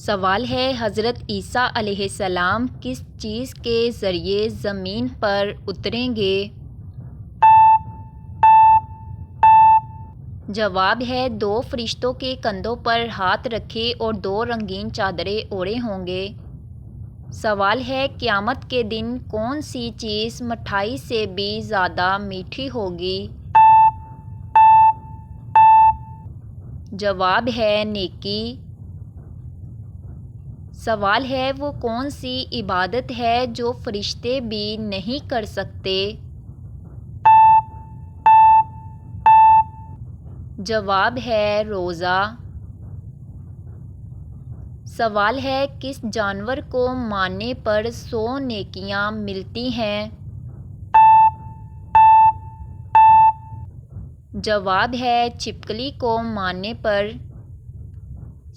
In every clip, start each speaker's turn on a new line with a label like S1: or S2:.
S1: سوال ہے حضرت عیسیٰ علیہ السلام کس چیز کے ذریعے زمین پر اتریں گے؟ جواب ہے 2 فرشتوں کے کندھوں پر ہاتھ رکھے اور 2 رنگین چادریں اوڑھے ہوں گے۔ سوال ہے قیامت کے دن کون سی چیز مٹھائی سے بھی زیادہ میٹھی ہوگی؟ جواب ہے نیکی۔ سوال ہے وہ کون سی عبادت ہے جو فرشتے بھی نہیں کر سکتے؟ جواب ہے روزہ۔ سوال ہے کس جانور کو مارنے پر 100 نیکیاں ملتی ہیں؟ جواب ہے چھپکلی کو مارنے پر۔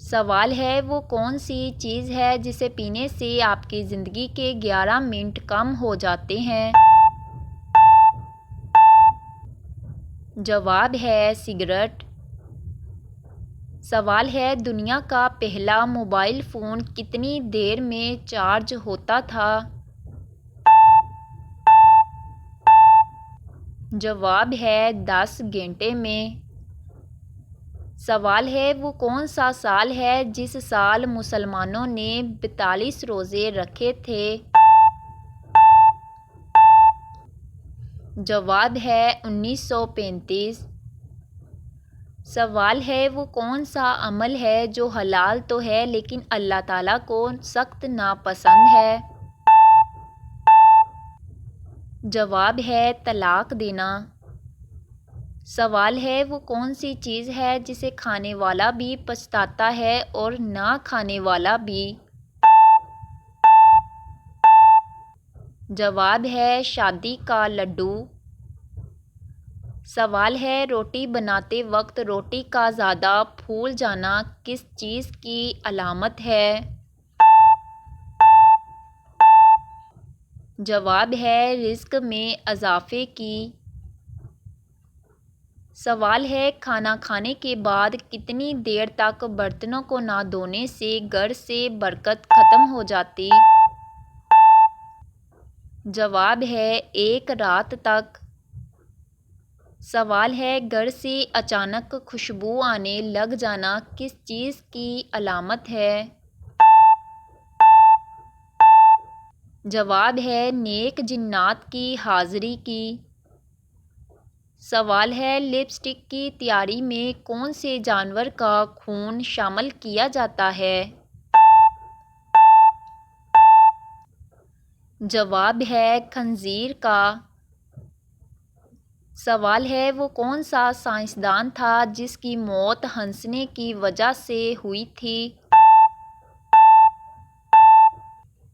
S1: سوال ہے وہ کون سی چیز ہے جسے پینے سے آپ کی زندگی کے 11 منٹ کم ہو جاتے ہیں؟ جواب ہے سگریٹ۔ سوال ہے دنیا کا پہلا موبائل فون کتنی دیر میں چارج ہوتا تھا؟ جواب ہے 10 گھنٹے میں۔ سوال ہے وہ کون سا سال ہے جس سال مسلمانوں نے 42 روزے رکھے تھے؟ جواب ہے 1935۔ سوال ہے وہ کون سا عمل ہے جو حلال تو ہے لیکن اللہ تعالیٰ کو سخت ناپسند ہے؟ جواب ہے طلاق دینا۔ سوال ہے وہ کون سی چیز ہے جسے کھانے والا بھی پچھتاتا ہے اور نہ کھانے والا بھی؟ جواب ہے شادی کا لڈو۔ سوال ہے روٹی بناتے وقت روٹی کا زیادہ پھول جانا کس چیز کی علامت ہے؟ جواب ہے رزق میں اضافے کی۔ سوال ہے کھانا کھانے کے بعد کتنی دیر تک برتنوں کو نہ دھونے سے گھر سے برکت ختم ہو جاتی؟ جواب ہے 1 رات تک۔ سوال ہے گھر سے اچانک خوشبو آنے لگ جانا کس چیز کی علامت ہے؟ جواب ہے نیک جنات کی حاضری کی۔ سوال ہے لپسٹک کی تیاری میں کون سے جانور کا خون شامل کیا جاتا ہے؟ جواب ہے خنزیر کا۔ سوال ہے وہ کون سا سائنسدان تھا جس کی موت ہنسنے کی وجہ سے ہوئی تھی؟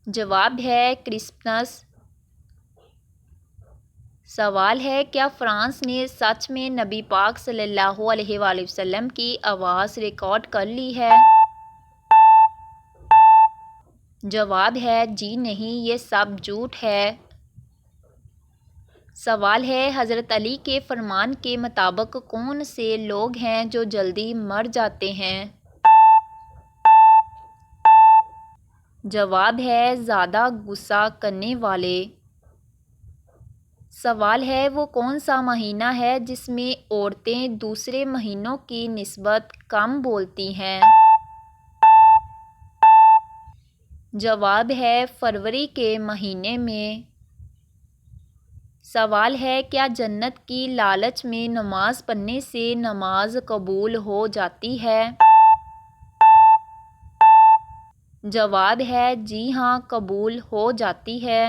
S1: جواب ہے کرسپنس۔ سوال ہے کیا فرانس نے سچ میں نبی پاک صلی اللہ علیہ وآلہ وسلم کی آواز ریکارڈ کر لی ہے؟ جواب ہے جی نہیں، یہ سب جھوٹ ہے۔ سوال ہے حضرت علی کے فرمان کے مطابق کون سے لوگ ہیں جو جلدی مر جاتے ہیں؟ جواب ہے زیادہ غصہ کرنے والے۔ سوال ہے وہ کون سا مہینہ ہے جس میں عورتیں دوسرے مہینوں کی نسبت کم بولتی ہیں؟ جواب ہے فروری کے مہینے میں۔ سوال ہے کیا جنت کی لالچ میں نماز پڑھنے سے نماز قبول ہو جاتی ہے؟ جواب ہے جی ہاں قبول ہو جاتی ہے۔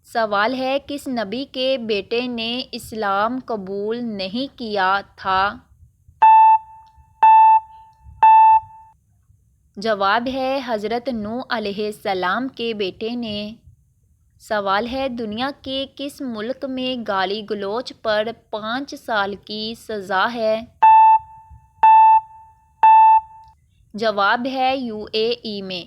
S1: سوال ہے کس نبی کے بیٹے نے اسلام قبول نہیں کیا تھا؟ جواب ہے حضرت نوح علیہ السلام کے بیٹے نے۔ سوال ہے دنیا کے کس ملک میں گالی گلوچ پر 5 سال کی سزا ہے؟ جواب ہے UAE میں۔